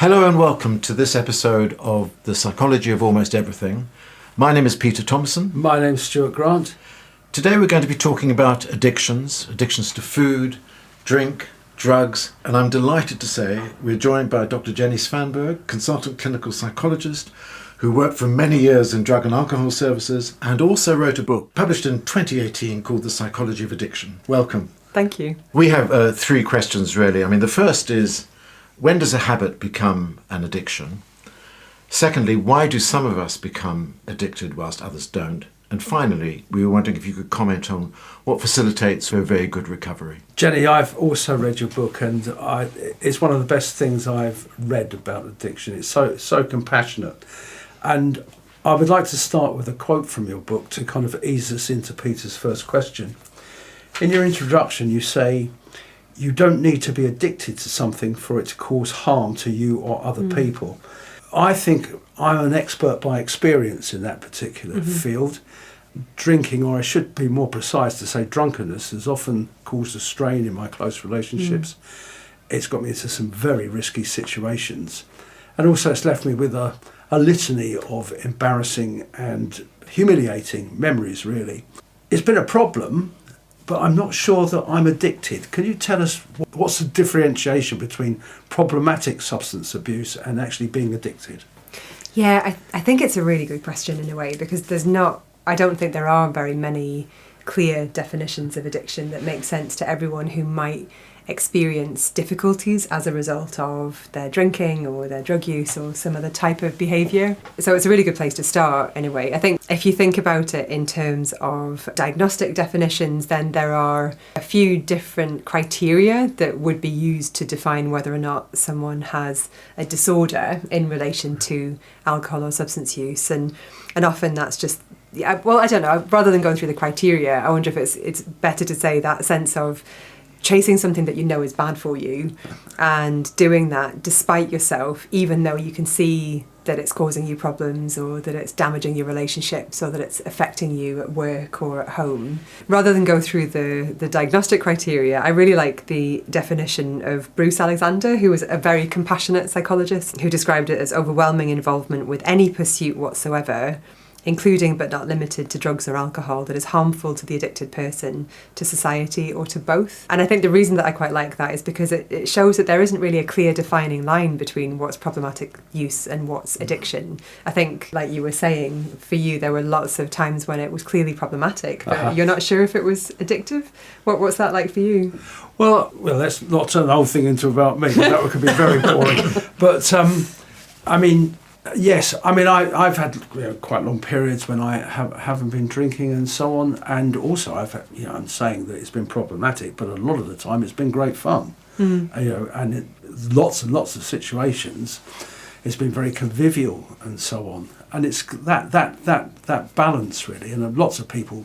Hello and welcome to this episode of The Psychology of Almost Everything. My name is Peter Thompson. My name's Stuart Grant. Today we're going to be talking about addictions to food, drink, drugs, and I'm delighted to say we're joined by Dr Jenny Svandberg, consultant clinical psychologist, who worked for many years in drug and alcohol services and also wrote a book published in 2018 called The Psychology of Addiction. Welcome. Thank you. We have three questions really. The first is, when does a habit become an addiction? Secondly, why do some of us become addicted whilst others don't? And finally, we were wondering if you could comment on what facilitates a very good recovery. Jenny, I've also read your book, and it's one of the best things I've read about addiction. It's so compassionate. And I would like to start with a quote from your book to kind of ease us into Peter's first question. In your introduction, you say, "You don't need to be addicted to something for it to cause harm to you or other people." I think I'm an expert by experience in that particular field. Drinking, or I should be more precise to say drunkenness, has often caused a strain in my close relationships. It's got me into some very risky situations. And also it's left me with a litany of embarrassing and humiliating memories, really. It's been a problem, but I'm not sure that I'm addicted. Can you tell us what's the differentiation between problematic substance abuse and actually being addicted? Yeah, I think it's a really good question in a way, because I don't think there are very many clear definitions of addiction that make sense to everyone who might experience difficulties as a result of their drinking or their drug use or some other type of behaviour. So it's a really good place to start in a way. I think if you think about it in terms of diagnostic definitions, then there are a few different criteria that would be used to define whether or not someone has a disorder in relation to alcohol or substance use. And often that's just, I don't know, rather than going through the criteria, I wonder if it's better to say that sense of chasing something that you know is bad for you and doing that despite yourself, even though you can see that it's causing you problems or that it's damaging your relationships or that it's affecting you at work or at home. Rather than go through the diagnostic criteria, I really like the definition of Bruce Alexander, who was a very compassionate psychologist, who described it as overwhelming involvement with any pursuit whatsoever, including but not limited to drugs or alcohol, that is harmful to the addicted person, to society, or to both. And I think the reason that I quite like that is because it shows that there isn't really a clear defining line between what's problematic use and what's addiction. I think, like you were saying, for you there were lots of times when it was clearly problematic, but you're not sure if it was addictive. What's that like for you? Well, let's not turn the whole thing into about me, that could be very boring. But, yes, I've had quite long periods when I haven't been drinking and so on, and also I've had, I'm saying that it's been problematic, but a lot of the time it's been great fun. Lots and lots of situations, it's been very convivial and so on, and it's that balance really. And lots of people,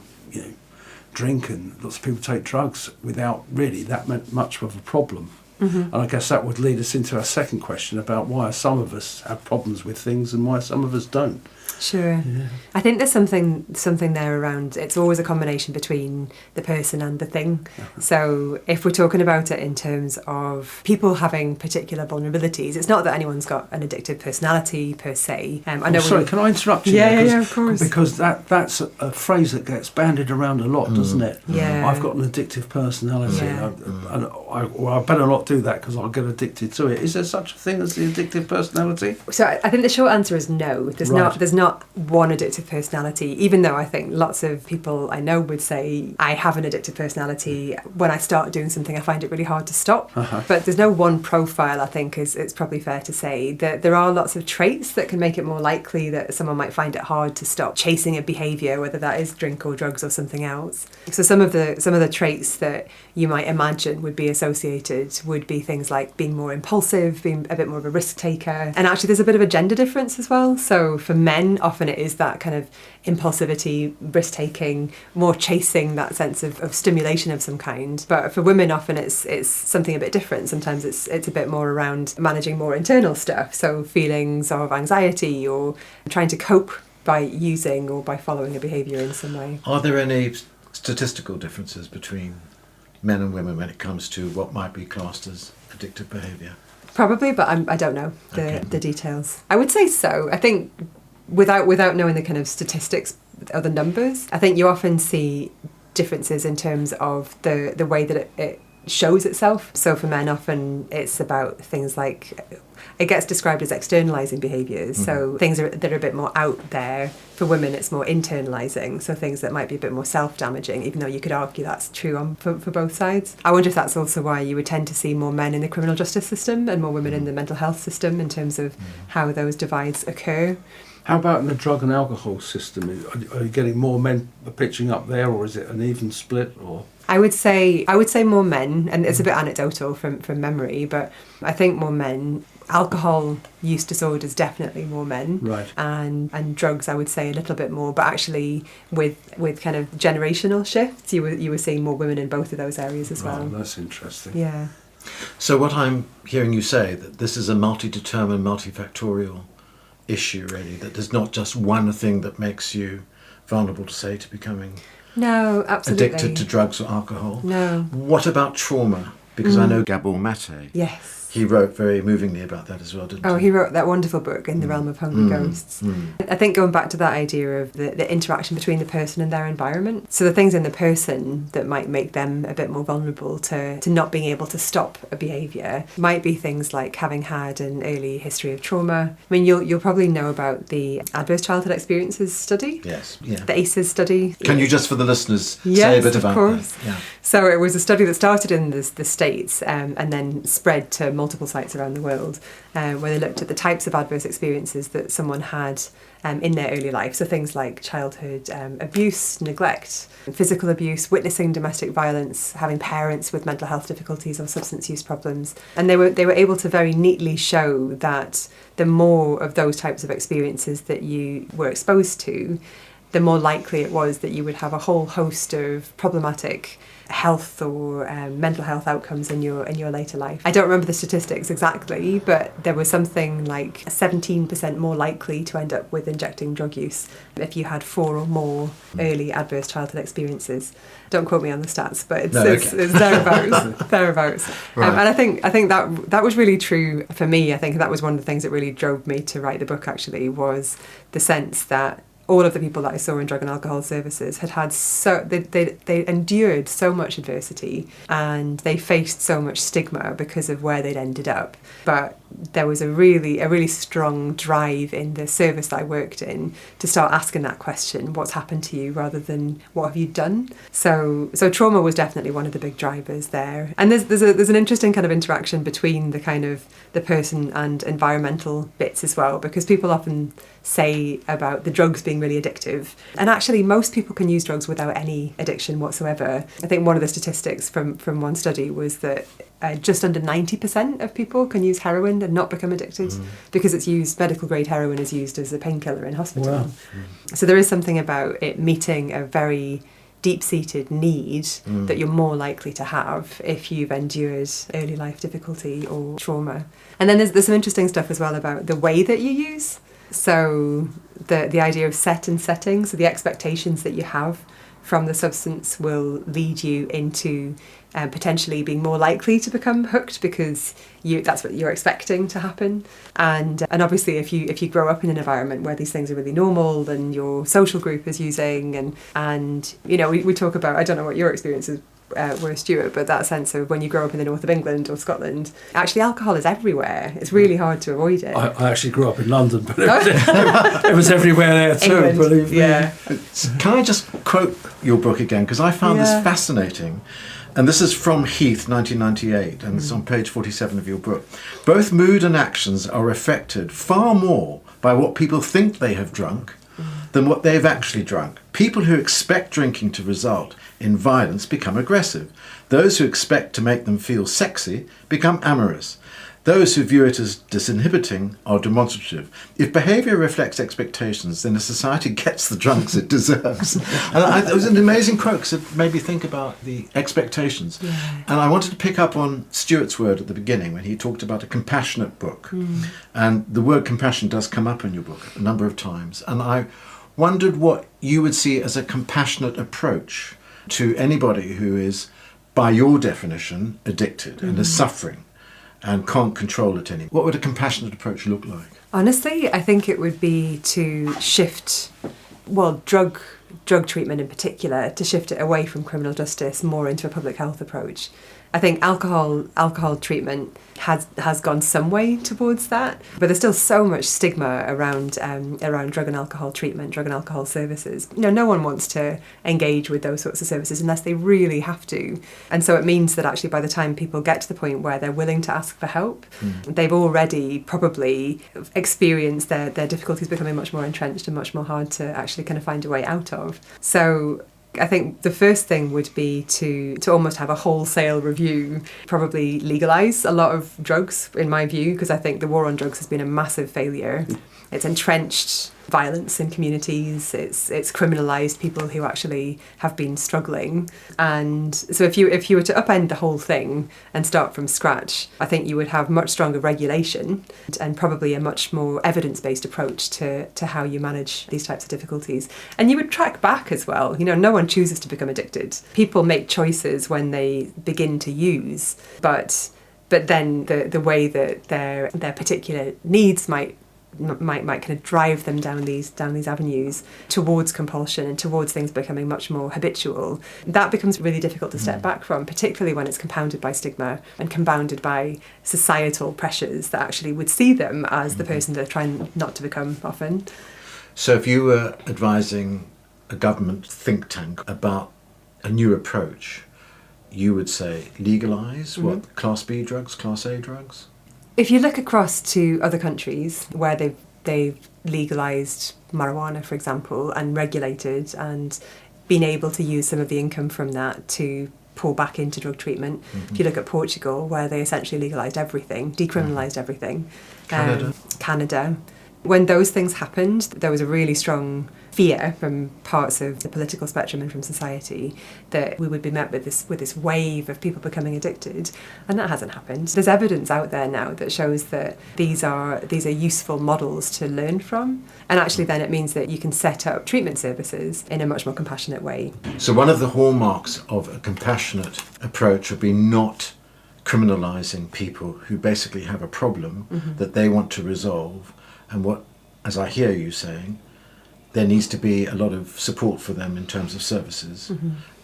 drink, and lots of people take drugs without really that much of a problem. And I guess that would lead us into our second question about why some of us have problems with things and why some of us don't. Sure. Yeah. I think there's something there around, it's always a combination between the person and the thing. So if we're talking about it in terms of people having particular vulnerabilities, it's not that anyone's got an addictive personality per se. Can I interrupt you? Yeah, of course. Because that's a phrase that gets bandied around a lot, doesn't it? Yeah. I've got an addictive personality, and I better not do that because I'll get addicted to it. Is there such a thing as the addictive personality? So I think the short answer is no. There's not one addictive personality, even though I think lots of people I know would say, I have an addictive personality. When I start doing something, I find it really hard to stop. But there's no one profile, I think, it's probably fair to say. That there are lots of traits that can make it more likely that someone might find it hard to stop chasing a behaviour, whether that is drink or drugs or something else. So some of the traits that you might imagine would be associated would be things like being more impulsive, being a bit more of a risk taker. And actually there's a bit of a gender difference as well. So for men, often it is that kind of impulsivity, risk taking, more chasing, that sense of stimulation of some kind. But for women, often it's something a bit different. Sometimes it's a bit more around managing more internal stuff. So feelings of anxiety or trying to cope by using or by following a behaviour in some way. Are there any statistical differences between men and women when it comes to what might be classed as addictive behaviour? Probably, but I don't know the details. I would say so. I think without knowing the kind of statistics or the numbers, I think you often see differences in terms of the way that it shows itself. So for men, often it's about things like, it gets described as externalizing behaviours. Mm-hmm. So things that are a bit more out there. For women, it's more internalizing. So things that might be a bit more self-damaging, even though you could argue that's true for both sides. I wonder if that's also why you would tend to see more men in the criminal justice system and more women in the mental health system in terms of how those divides occur. How about in the drug and alcohol system? Are you getting more men pitching up there, or is it an even split? Or I would say more men, and it's a bit anecdotal from memory, but I think more men. Alcohol use disorders, definitely more men, right? And drugs, I would say a little bit more, but actually with kind of generational shifts, you were seeing more women in both of those areas as well. That's interesting. Yeah. So what I'm hearing you say, that this is a multi-determined, multifactorial issue, really, that there's not just one thing that makes you vulnerable to becoming no, absolutely addicted to drugs or alcohol. No. What about trauma? Because I know Gabor Mate. Yes. He wrote very movingly about that as well, didn't he? Oh, he wrote that wonderful book, In the Realm of Hungry Ghosts. I think going back to that idea of the interaction between the person and their environment. So the things in the person that might make them a bit more vulnerable to not being able to stop a behaviour might be things like having had an early history of trauma. I mean, you'll probably know about the Adverse Childhood Experiences study. Yes, yeah. The ACEs study. Can you just, for the listeners, say a bit about course. that? Yeah. So it was a study that started in the States and then spread to multiple sites around the world, where they looked at the types of adverse experiences that someone had in their early life. So things like childhood abuse, neglect, physical abuse, witnessing domestic violence, having parents with mental health difficulties or substance use problems. And they were able to very neatly show that the more of those types of experiences that you were exposed to, the more likely it was that you would have a whole host of problematic health or mental health outcomes in your later life. I don't remember the statistics exactly, but there was something like 17% more likely to end up with injecting drug use if you had 4 or more early adverse childhood experiences. Don't quote me on the stats, but it's thereabouts. Right. And I think that was really true for me. I think that was one of the things that really drove me to write the book, actually, was the sense that all of the people that I saw in drug and alcohol services had they endured so much adversity and they faced so much stigma because of where they'd ended up. But there was a really strong drive in the service that I worked in to start asking that question, what's happened to you, rather than what have you done? So trauma was definitely one of the big drivers there. And there's an interesting kind of interaction between the kind of the person and environmental bits as well, because people often say about the drugs being really addictive. And actually most people can use drugs without any addiction whatsoever. I think one of the statistics from one study was that just under 90% of people can use heroin and not become addicted because it's used, medical grade heroin is used as a painkiller in hospital. Wow. So there is something about it meeting a very deep-seated need that you're more likely to have if you've endured early life difficulty or trauma. And then there's some interesting stuff as well about the way that you use. So the idea of set and setting, so the expectations that you have from the substance will lead you into potentially being more likely to become hooked because that's what you're expecting to happen. And obviously if you grow up in an environment where these things are really normal and your social group is using and you know, we talk about, I don't know what your experiences were, Stewart, but that sense of when you grow up in the north of England or Scotland, actually alcohol is everywhere. It's really hard to avoid it. I actually grew up in London, but it was everywhere there too, England, believe me. Yeah. Can I just quote your book again? Because I found this fascinating. And this is from Heath, 1998, and it's on page 47 of your book. Both mood and actions are affected far more by what people think they have drunk than what they've actually drunk. People who expect drinking to result in violence become aggressive. Those who expect to make them feel sexy become amorous. Those who view it as disinhibiting are demonstrative. If behaviour reflects expectations, then a society gets the drunks it deserves. And it was an amazing quote because it made me think about the expectations. Yeah. And I wanted to pick up on Stewart's word at the beginning when he talked about a compassionate book. And the word compassion does come up in your book a number of times. And I wondered what you would see as a compassionate approach to anybody who is, by your definition, addicted and is suffering. and can't control it anymore. What would a compassionate approach look like? Honestly, I think it would be to shift, drug treatment in particular, to shift it away from criminal justice more into a public health approach. I think alcohol treatment has gone some way towards that, but there's still so much stigma around drug and alcohol treatment, drug and alcohol services. No one wants to engage with those sorts of services unless they really have to, and so it means that actually by the time people get to the point where they're willing to ask for help, they've already probably experienced their difficulties becoming much more entrenched and much more hard to actually kind of find a way out of. So I think the first thing would be to almost have a wholesale review, probably legalise a lot of drugs, in my view, because I think the war on drugs has been a massive failure. It's entrenched violence in communities, it's criminalised people who actually have been struggling. And so if you were to upend the whole thing and start from scratch, I think you would have much stronger regulation and probably a much more evidence-based approach to how you manage these types of difficulties. And you would track back as well. No one chooses to become addicted. People make choices when they begin to use, but then the way that their particular needs might kind of drive them down these avenues towards compulsion and towards things becoming much more habitual. That becomes really difficult to step back from, particularly when it's compounded by stigma and compounded by societal pressures that actually would see them as the person they're trying not to become often. So if you were advising a government think tank about a new approach, you would say legalise what? Class B drugs, Class A drugs? If you look across to other countries where they've legalised marijuana, for example, and regulated and been able to use some of the income from that to pour back into drug treatment. If you look at Portugal, where they essentially legalised everything, decriminalised everything. Canada. When those things happened, there was a really strong fear from parts of the political spectrum and from society that we would be met with this wave of people becoming addicted, and that hasn't happened. There's evidence out there now that shows that these are useful models to learn from, and actually then it means that you can set up treatment services in a much more compassionate way. So one of the hallmarks of a compassionate approach would be not criminalising people who basically have a problem that they want to resolve, and what, as I hear you saying, there needs to be a lot of support for them in terms of services,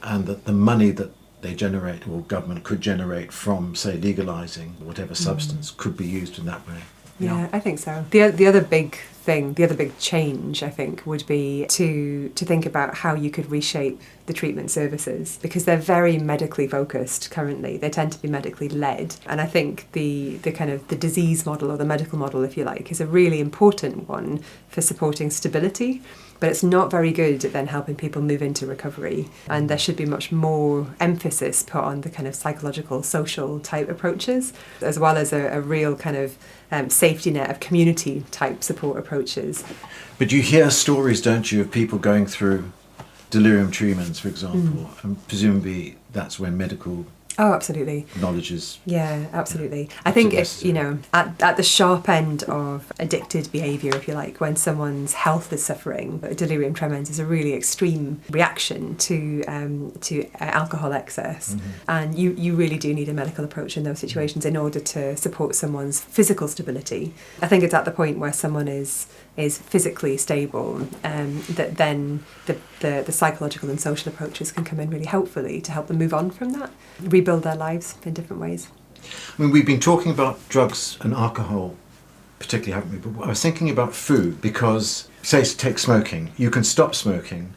and that the money that they generate or government could generate from, say, legalising whatever substance could be used in that way. Yeah, I think so. The other big thing, the other big change, I think, would be to think about how you could reshape the treatment services, because they're very medically focused currently. They tend to be medically led, and I think the kind of the disease model or the medical model, if you like, is a really important one for supporting stability. But it's not very good at then helping people move into recovery. And there should be much more emphasis put on the kind of psychological, social type approaches, as well as a real kind of safety net of community type support approaches. But you hear stories, don't you, of people going through delirium tremens, for example, and presumably that's when medical absolutely. knowledge is... Yeah, absolutely. I think if, at the sharp end of addicted behaviour, if you like, when someone's health is suffering, delirium tremens is a really extreme reaction to alcohol excess. And you really do need a medical approach in those situations in order to support someone's physical stability. I think it's at the point where someone is physically stable, that then the psychological and social approaches can come in really helpfully to help them move on from that, rebuild their lives in different ways. I mean, we've been talking about drugs and alcohol particularly, haven't we? But I was thinking about food, because, say, take smoking. You can stop smoking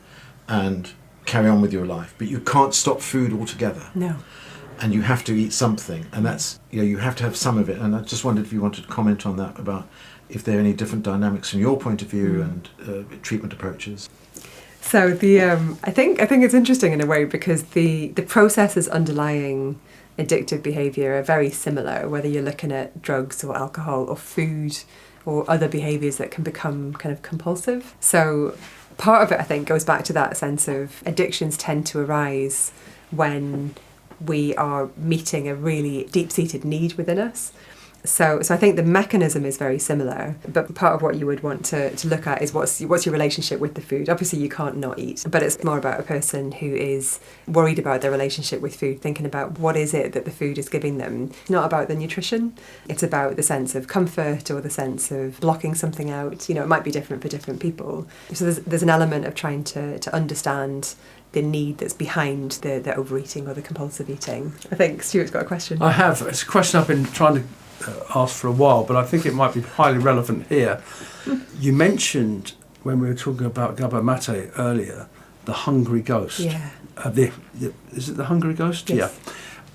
and carry on with your life, but you can't stop food altogether. No. And you have to eat something, and that's, you have to have some of it. And I just wondered if you wanted to comment on that, about if there are any different dynamics from your point of view and treatment approaches. So I think it's interesting in a way, because the processes underlying addictive behaviour are very similar, whether you're looking at drugs or alcohol or food or other behaviours that can become kind of compulsive. So part of it, I think, goes back to that sense of addictions tend to arise when we are meeting a really deep-seated need within us. So I think the mechanism is very similar, but part of what you would want to look at is what's your relationship with the food. Obviously you can't not eat, but it's more about a person who is worried about their relationship with food, thinking about what is it that the food is giving them. It's not about the nutrition, it's about the sense of comfort or the sense of blocking something out. It might be different for different people. So there's an element of trying to understand the need that's behind the overeating or the compulsive eating. I think Stuart's got a question. I have. It's a question I've been trying to ask for a while, but I think it might be highly relevant here. You mentioned, when we were talking about Gabor Mate earlier, the hungry ghost. Yeah. Is it the hungry ghost? Yes.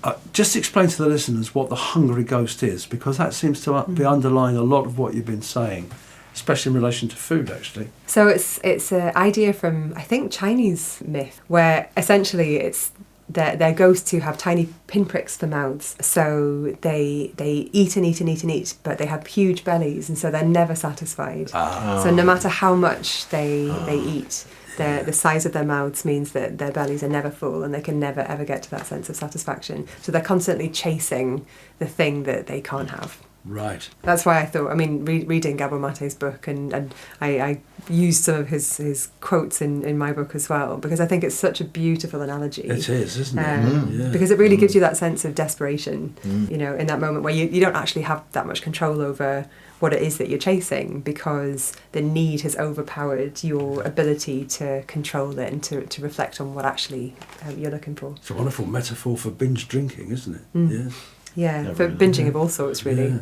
Yeah. Just explain to the listeners what the hungry ghost is, because that seems to be underlying a lot of what you've been saying, especially in relation to food, actually. So it's an idea from, I think, Chinese myth, where essentially it's they're ghosts who have tiny pinpricks for mouths. So they eat and eat and eat and eat, but they have huge bellies, and so they're never satisfied. So no matter how much they eat, the size of their mouths means that their bellies are never full, and they can never ever get to that sense of satisfaction. So they're constantly chasing the thing that they can't have. Right. That's why I thought, reading Gabor Mate's book, and I used some of his quotes in my book as well, because I think it's such a beautiful analogy. It is, isn't it? Yeah. Because it really gives you that sense of desperation, in that moment where you don't actually have that much control over what it is that you're chasing, because the need has overpowered your ability to control it and to reflect on what actually you're looking for. It's a wonderful metaphor for binge drinking, isn't it? Yeah. Yeah, for binging of all sorts, really. Yeah.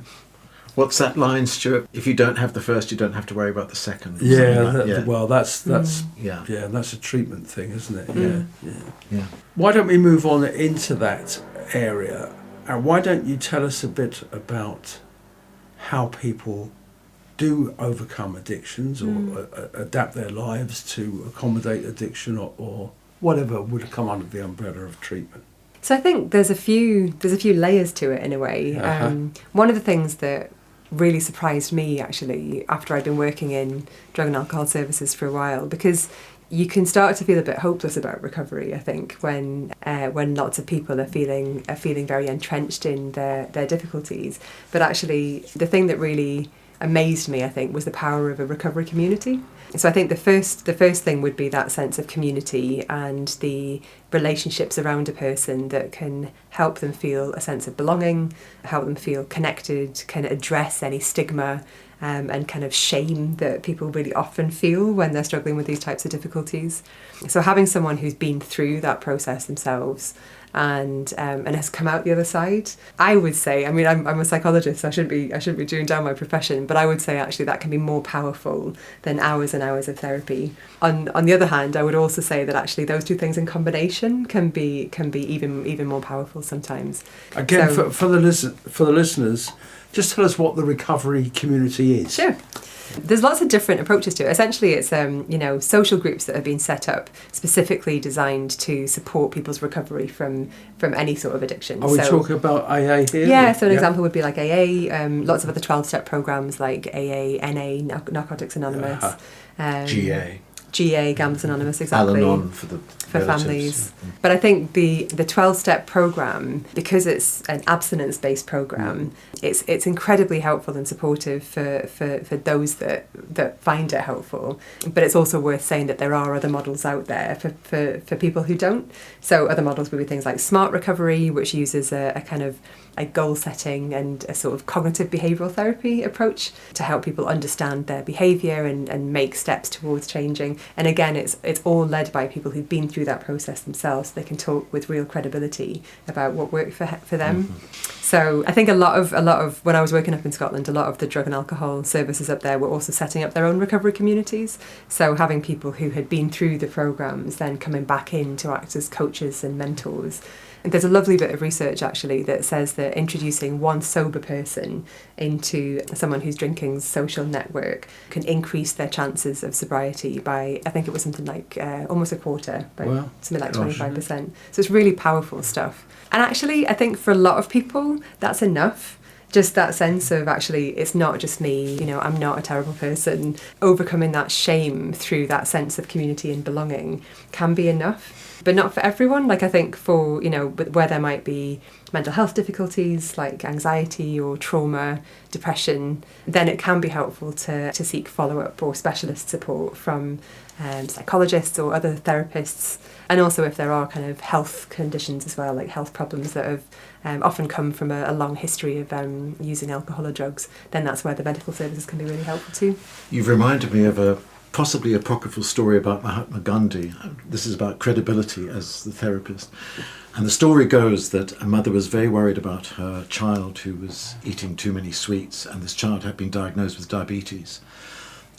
What's that line, Stuart? If you don't have the first, you don't have to worry about the second. Well, that's a treatment thing, isn't it? Yeah. Why don't we move on into that area, and why don't you tell us a bit about how people do overcome addictions or adapt their lives to accommodate addiction or whatever would come under the umbrella of treatment? So I think there's a few layers to it in a way. One of the things that really surprised me, actually, after I'd been working in drug and alcohol services for a while, because you can start to feel a bit hopeless about recovery, I think, when lots of people are feeling very entrenched in their difficulties. But actually, the thing that really amazed me, I think, was the power of a recovery community. So I think the first thing would be that sense of community and the relationships around a person that can help them feel a sense of belonging, help them feel connected, can address any stigma and kind of shame that people really often feel when they're struggling with these types of difficulties. So having someone who's been through that process themselves and has come out the other side, I would say, I'm a psychologist, so I shouldn't be doing down my profession, but I would say actually that can be more powerful than hours and hours of therapy. On the other hand, I would also say that actually those two things in combination can be even more powerful sometimes. Again, so, for the listeners, just tell us what the recovery community is. Sure. There's lots of different approaches to it. Essentially, it's social groups that have been set up specifically designed to support people's recovery from any sort of addiction. Are we talking about AA here? Yeah, so an example would be like AA, lots of other 12-step programs like AA, NA, Narcotics Anonymous. GA, Gamblers Anonymous, exactly. Al-Anon for families. But I think the 12-step program, because it's an abstinence-based program, it's incredibly helpful and supportive for those that find it helpful. But it's also worth saying that there are other models out there for people who don't. So other models would be things like Smart Recovery, which uses a kind of a goal setting and a sort of cognitive behavioural therapy approach to help people understand their behaviour and make steps towards changing. And again, it's all led by people who've been through that process themselves, so they can talk with real credibility about what worked for them. Mm-hmm. So I think a lot of when I was working up in Scotland, a lot of the drug and alcohol services up there were also setting up their own recovery communities. So having people who had been through the programmes then coming back in to act as coaches and mentors. There's a lovely bit of research actually that says that introducing one sober person into someone who's drinking's social network can increase their chances of sobriety by, I think it was something like almost a quarter, by something like 25%. So it's really powerful stuff. And actually, I think for a lot of people, that's enough. Just that sense of actually, it's not just me, I'm not a terrible person. Overcoming that shame through that sense of community and belonging can be enough. But not for everyone. Like I think for, where there might be mental health difficulties like anxiety or trauma, depression, then it can be helpful to seek follow-up or specialist support from psychologists or other therapists. And also if there are kind of health conditions as well, like health problems that have often come from a long history of using alcohol or drugs, then that's where the medical services can be really helpful too. You've reminded me of a possibly apocryphal story about Mahatma Gandhi. This is about credibility as the therapist. And the story goes that a mother was very worried about her child who was eating too many sweets, and this child had been diagnosed with diabetes.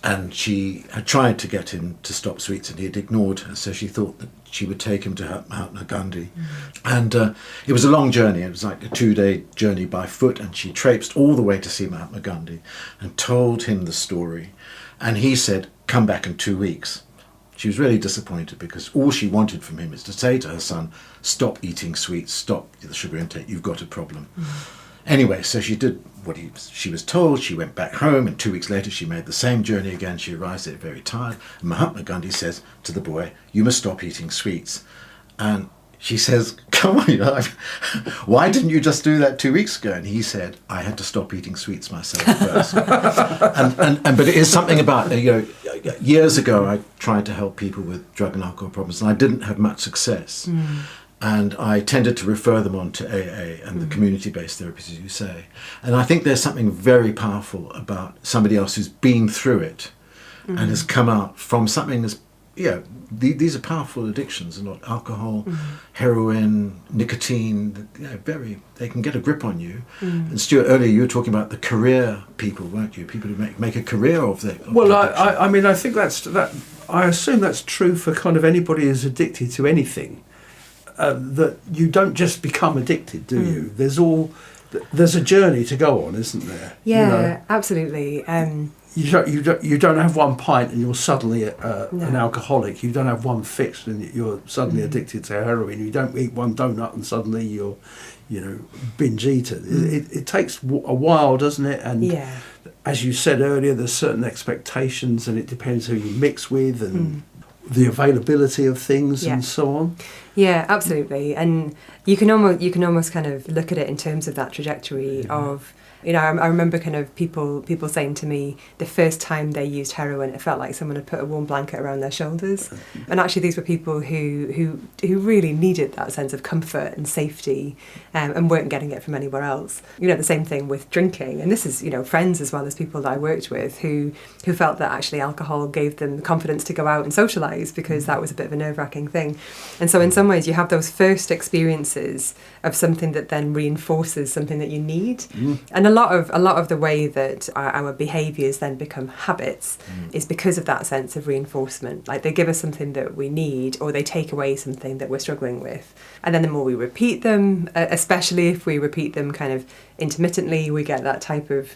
And she had tried to get him to stop sweets and he had ignored her, so she thought that she would take him to Mahatma Gandhi. And it was a long journey. It was like a 2-day journey by foot, and she traipsed all the way to see Mahatma Gandhi and told him the story. And he said, "Come back in 2 weeks." She was really disappointed because all she wanted from him is to say to her son, "Stop eating sweets, stop the sugar intake, you've got a problem." Anyway, so she did what she was told. She went back home, and 2 weeks later she made the same journey again. She arrives there very tired. And Mahatma Gandhi says to the boy, "You must stop eating sweets." And she says, "Come on, why didn't you just do that 2 weeks ago?" And he said, "I had to stop eating sweets myself first." But it is something about, years ago I tried to help people with drug and alcohol problems, and I didn't have much success. And I tended to refer them on to AA and the community-based therapies, as you say. And I think there's something very powerful about somebody else who's been through it and has come out from something that's, these are powerful addictions, a lot. Alcohol, heroin, nicotine, they can get a grip on you. And Stuart, earlier you were talking about the career people, weren't you? People who make a career of their Well, I mean, I think that I assume that's true for kind of anybody who's addicted to anything. That you don't just become addicted, do you? There's a journey to go on, isn't there? Yeah, absolutely. You don't have one pint and you're suddenly an alcoholic. You don't have one fix and you're suddenly addicted to heroin. You don't eat one donut and suddenly you're, binge eater. It takes a while, doesn't it? And as you said earlier, there's certain expectations, and it depends who you mix with and the availability of things and so on. Yeah, absolutely. And you can almost kind of look at it in terms of that trajectory of, I remember kind of people saying to me the first time they used heroin, it felt like someone had put a warm blanket around their shoulders. And actually these were people who really needed that sense of comfort and safety and weren't getting it from anywhere else. The same thing with drinking. And this is, friends as well as people that I worked with who felt that actually alcohol gave them the confidence to go out and socialise because that was a bit of a nerve-wracking thing. And so in some ways you have those first experiences of something that then reinforces something that you need. And a lot of the way that our behaviours then become habits is because of that sense of reinforcement. Like they give us something that we need, or they take away something that we're struggling with. And then the more we repeat them, especially if we repeat them kind of intermittently, we get that type of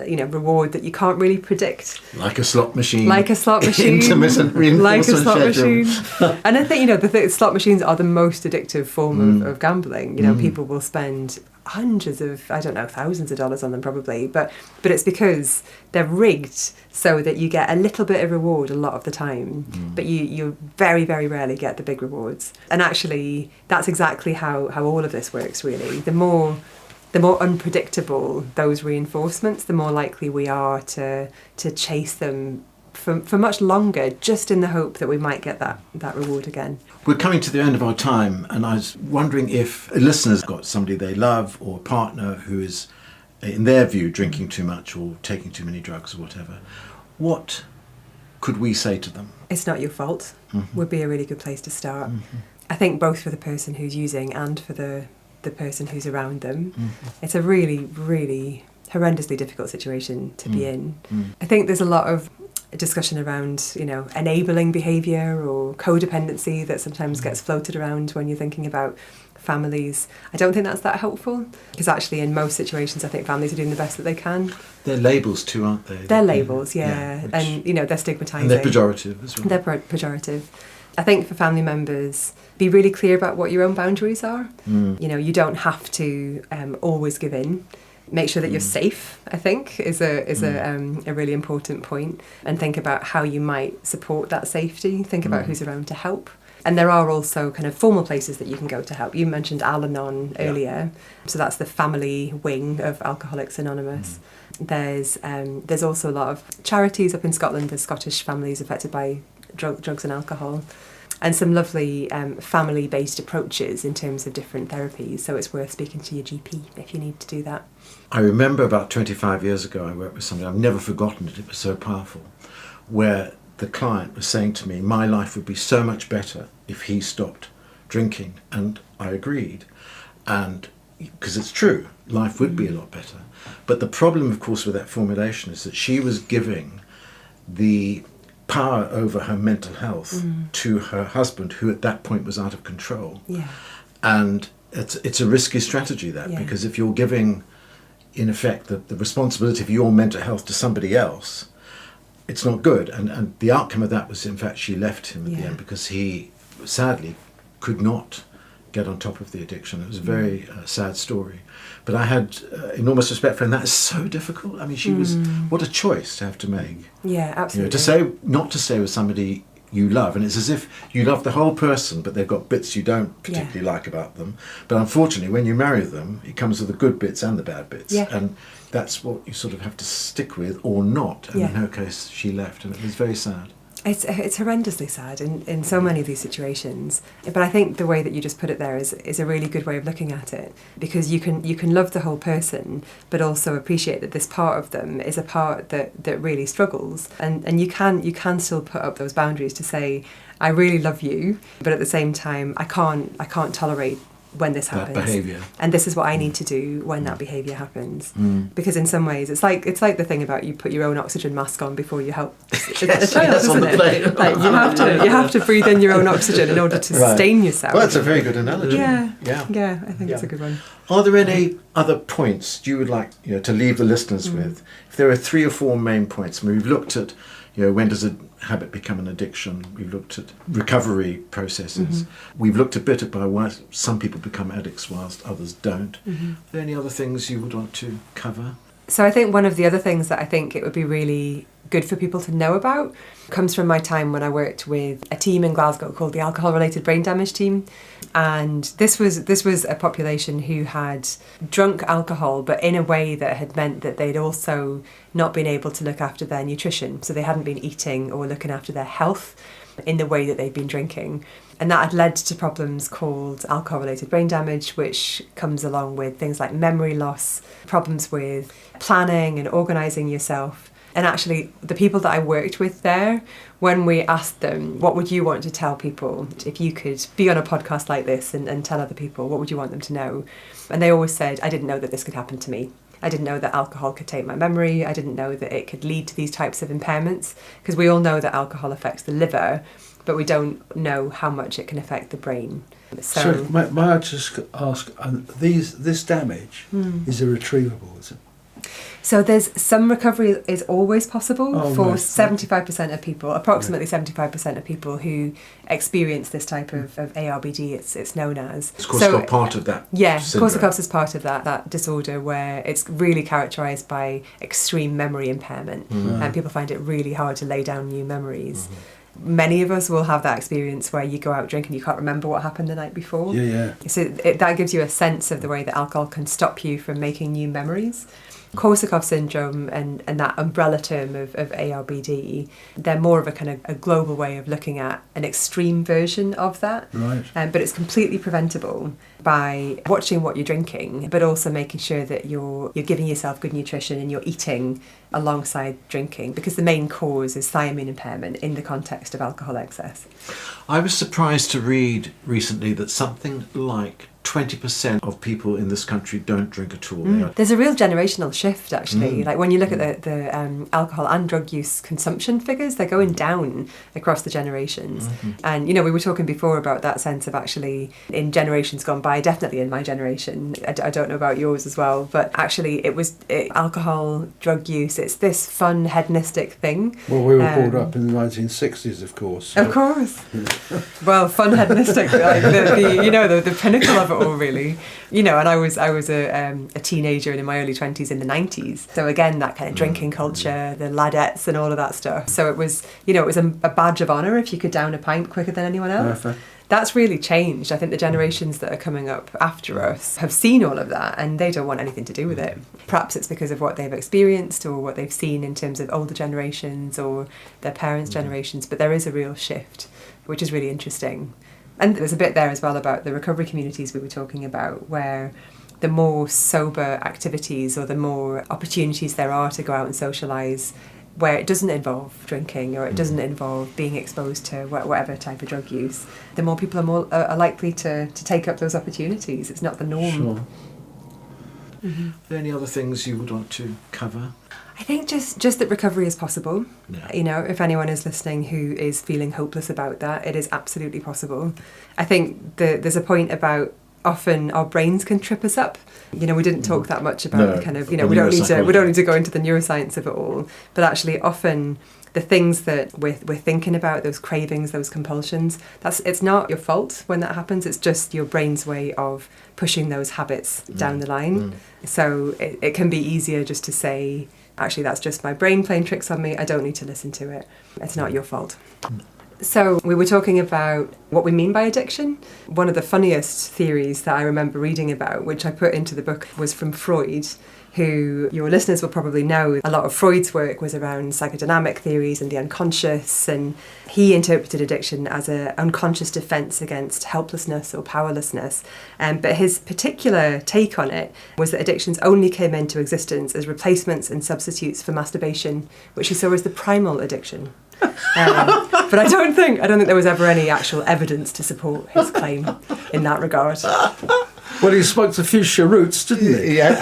reward that you can't really predict. Like a slot machine. Intermittent reinforcement schedule. And I think, the slot machines are the most addictive form of gambling. People will spend hundreds of, thousands of dollars on them probably, but it's because they're rigged so that you get a little bit of reward a lot of the time, but you very, very rarely get the big rewards. And actually, that's exactly how all of this works, really. The more unpredictable those reinforcements, the more likely we are to chase them for much longer, just in the hope that we might get that reward again. We're coming to the end of our time, and I was wondering if listeners got somebody they love or a partner who is, in their view, drinking too much or taking too many drugs or whatever. What could we say to them? It's not your fault would be a really good place to start. I think both for the person who's using and for the person who's around them. It's a really, really horrendously difficult situation to be in. I think there's a lot of discussion around, enabling behaviour or codependency that sometimes gets floated around when you're thinking about families. I don't think that's that helpful, because actually in most situations I think families are doing the best that they can. They're labels too, aren't they? They're labels, and they're stigmatising. And they're pejorative as well. They're pejorative. I think for family members, be really clear about what your own boundaries are. You don't have to always give in. Make sure that you're safe, I think, is a really important point. And think about how you might support that safety. Think about who's around to help. And there are also kind of formal places that you can go to help. You mentioned Al-Anon earlier, so that's the family wing of Alcoholics Anonymous. There's also a lot of charities up in Scotland. There's Scottish families affected by drugs and alcohol, and some lovely family-based approaches in terms of different therapies. So it's worth speaking to your GP if you need to do that. I remember about 25 years ago, I worked with somebody, I've never forgotten it was so powerful, where the client was saying to me, my life would be so much better if he stopped drinking. And I agreed. And because it's true, life would be a lot better. But the problem, of course, with that formulation is that she was giving the power over her mental health to her husband, who at that point was out of control. Yeah. And it's a risky strategy, because if you're giving, in effect, the responsibility for your mental health to somebody else, it's not good. And the outcome of that was, in fact, she left him at the end because he, sadly, could not get on top of the addiction. It was a very sad story. But I had enormous respect for her, and that is so difficult. I mean, she was, what a choice to have to make. Yeah, absolutely. Not to stay with somebody you love, and it's as if you love the whole person, but they've got bits you don't particularly like about them. But unfortunately, when you marry them, it comes with the good bits and the bad bits. Yeah. And that's what you sort of have to stick with or not. And in her case, she left, and it was very sad. It's horrendously sad in so many of these situations. But I think the way that you just put it there is a really good way of looking at it, because you can love the whole person, but also appreciate that this part of them is a part that really struggles. And you can still put up those boundaries to say, I really love you, but at the same time, I can't tolerate when this happens. That behaviour. And this is what I need to do when that behaviour happens. Because in some ways, it's like the thing about you put your own oxygen mask on before you help a child, isn't it? Like you have to breathe in your own oxygen in order to sustain yourself. Well, that's a very good analogy. Yeah, I think it's a good one. Are there any other points you would like to leave the listeners with? If there are 3 or 4 main points, I mean, we've looked at when does a habit become an addiction? We've looked at recovery processes. We've looked a bit at why some people become addicts whilst others don't. Are there any other things you would want to cover? So I think one of the other things that I think it would be really good for people to know about comes from my time when I worked with a team in Glasgow called the Alcohol-Related Brain Damage Team. And this was a population who had drunk alcohol, but in a way that had meant that they'd also not been able to look after their nutrition. So they hadn't been eating or looking after their health in the way that they'd been drinking. And that had led to problems called alcohol-related brain damage, which comes along with things like memory loss, problems with planning and organising yourself. And actually, the people that I worked with there, when we asked them, what would you want to tell people if you could be on a podcast like this and tell other people, what would you want them to know? And they always said, I didn't know that this could happen to me. I didn't know that alcohol could take my memory. I didn't know that it could lead to these types of impairments, because we all know that alcohol affects the liver, but we don't know how much it can affect the brain. So may I just ask, this damage is irretrievable, is it? So there's some recovery is always possible for 75% of people, approximately 75% of people who experience this type of ARBD, it's known as. Korsakoff part of that. Yeah, syndrome. Korsakoff's is part of that disorder where it's really characterised by extreme memory impairment, and people find it really hard to lay down new memories. Many of us will have that experience where you go out drinking and you can't remember what happened the night before. So that gives you a sense of the way that alcohol can stop you from making new memories. Korsakoff syndrome and that umbrella term of ARBD, they're more of a kind of a global way of looking at an extreme version of that. Right. But it's completely preventable by watching what you're drinking, but also making sure that you're giving yourself good nutrition and you're eating alongside drinking, because the main cause is thiamine impairment in the context of alcohol excess. I was surprised to read recently that something like 20% of people in this country don't drink at all. There's a real generational shift, actually. Like when you look at the alcohol and drug use consumption figures, they're going down across the generations. And, we were talking before about that sense of actually in generations gone by, definitely in my generation, I don't know about yours as well, but actually alcohol, drug use, it's this fun, hedonistic thing. Well, we were brought up in the 1960s, of course. So. Of course. Well, fun, hedonistic, like the pinnacle of of it all, really. You know, and I was a teenager and in my early 20s in the 90s. So again, that kind of drinking culture, the ladettes and all of that stuff. So it was, you know, it was a badge of honour if you could down a pint quicker than anyone else. Perfect. That's really changed. I think the generations that are coming up after us have seen all of that and they don't want anything to do with it. Perhaps it's because of what they've experienced or what they've seen in terms of older generations or their parents' generations, but there is a real shift, which is really interesting. And there's a bit there as well about the recovery communities we were talking about, where the more sober activities or the more opportunities there are to go out and socialise, where it doesn't involve drinking or it doesn't involve being exposed to whatever type of drug use, the more people are likely to take up those opportunities. It's not the norm. Sure. Are there any other things you would want to cover? I think just that recovery is possible. Yeah. You know, if anyone is listening who is feeling hopeless about that, it is absolutely possible. I think there's a point about often our brains can trip us up. You know, we didn't talk that much about the kind of, you know, we don't need to go into the neuroscience of it all, but actually often the things that we're thinking about, those cravings, those compulsions, it's not your fault when that happens. It's just your brain's way of pushing those habits down the line. So it can be easier just to say, actually, that's just my brain playing tricks on me. I don't need to listen to it. It's not your fault. So we were talking about what we mean by addiction. One of the funniest theories that I remember reading about, which I put into the book, was from Freud, who your listeners will probably know. A lot of Freud's work was around psychodynamic theories and the unconscious, and he interpreted addiction as an unconscious defence against helplessness or powerlessness. But his particular take on it was that addictions only came into existence as replacements and substitutes for masturbation, which he saw as the primal addiction. But I don't think there was ever any actual evidence to support his claim in that regard. Well, he smoked a few cheroots, didn't he? Yeah,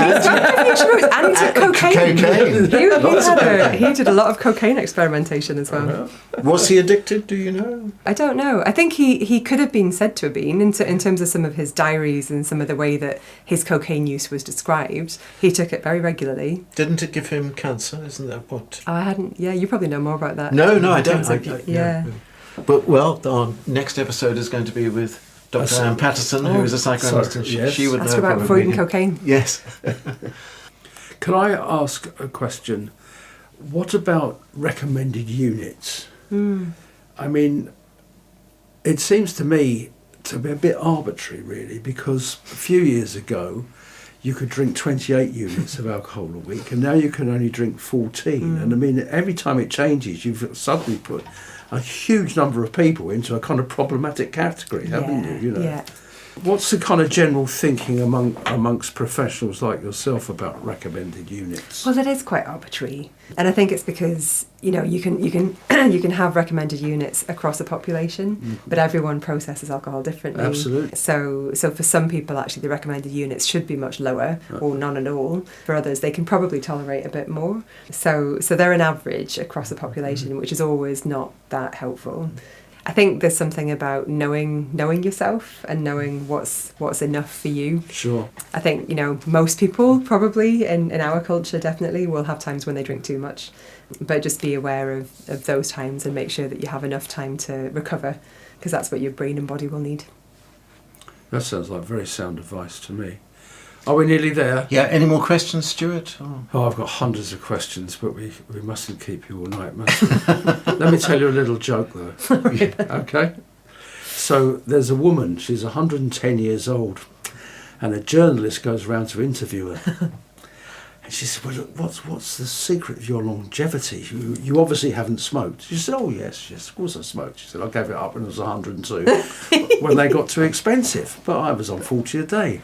And he took cocaine. Cocaine. He did a lot of cocaine experimentation as well. Was he addicted, do you know? I don't know. I think he could have been said to have been, in terms of some of his diaries and some of the way that his cocaine use was described. He took it very regularly. Didn't it give him cancer? Isn't that what? I hadn't. Yeah, you probably know more about that. No, I don't. Yeah. But, well, our next episode is going to be with Dr. Anne Patterson, who is a psychoanalyst, and she would ask know about Freud and cocaine. Yes. Can I ask a question? What about recommended units? I mean, it seems to me to be a bit arbitrary, really, because a few years ago you could drink 28 units of alcohol a week, and now you can only drink 14. And I mean, every time it changes, you've suddenly put a huge number of people into a kind of problematic category, haven't you? You know. Yeah. What's the kind of general thinking amongst professionals like yourself about recommended units? Well, it is quite arbitrary, and I think it's because you can you can have recommended units across a population, but everyone processes alcohol differently. Absolutely. So for some people, actually, the recommended units should be much lower or none at all. For others, they can probably tolerate a bit more. So they're an average across a population, which is always not that helpful. I think there's something about knowing yourself and knowing what's enough for you. Sure. I think, most people probably in our culture definitely will have times when they drink too much, but just be aware of those times and make sure that you have enough time to recover, because that's what your brain and body will need. That sounds like very sound advice to me. Are we nearly there? Yeah, any more questions, Stuart? Oh, I've got hundreds of questions, but we mustn't keep you all night, must we? Let me tell you a little joke, though. Okay? So there's a woman, she's 110 years old, and a journalist goes round to interview her. And she said, well, look, what's the secret of your longevity? You obviously haven't smoked. She said, oh, yes, of course I smoked. She said, I gave it up when I was 102, when they got too expensive, but I was on 40 a day.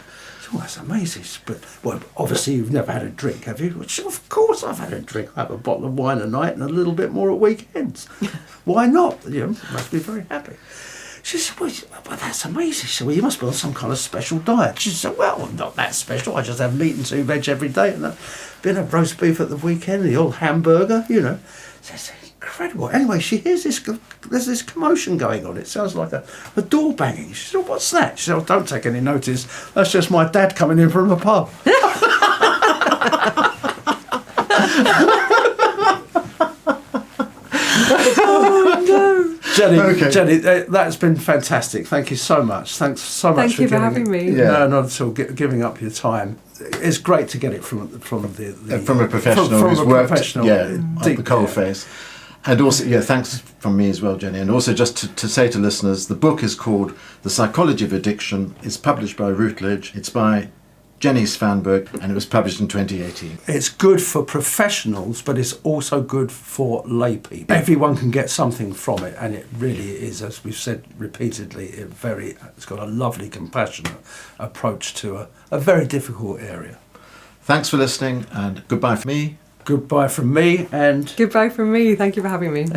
Oh, that's amazing. But, well, obviously you've never had a drink, have you? Well, sure, of course I've had a drink. I have a bottle of wine a night and a little bit more at weekends. Why not? You must be very happy. She said, well, that's amazing. She said, well, you must be on some kind of special diet. She said, well, I'm not that special. I just have meat and 2 veg every day and a bit of roast beef at the weekend, the old hamburger, It's incredible. Anyway, she hears there's this commotion going on. It sounds like a door banging. She said, what's that? She said, oh, don't take any notice. That's just my dad coming in from the pub. Oh, no. Jenny, that's been fantastic. Thank you so much. Thanks so much Thank you for having me. Yeah. No, not at all. Giving up your time. It's great to get it from a professional who's worked at deep, the coalface. And also, thanks from me as well, Jenny. And also just to say to listeners, the book is called The Psychology of Addiction. It's published by Routledge. It's by Jenny Svandberg, and it was published in 2018. It's good for professionals, but it's also good for lay people. Everyone can get something from it, and it really is, as we've said repeatedly, it's got a lovely, compassionate approach to a very difficult area. Thanks for listening, and goodbye from me. Goodbye from me, and Goodbye from me. Thank you for having me.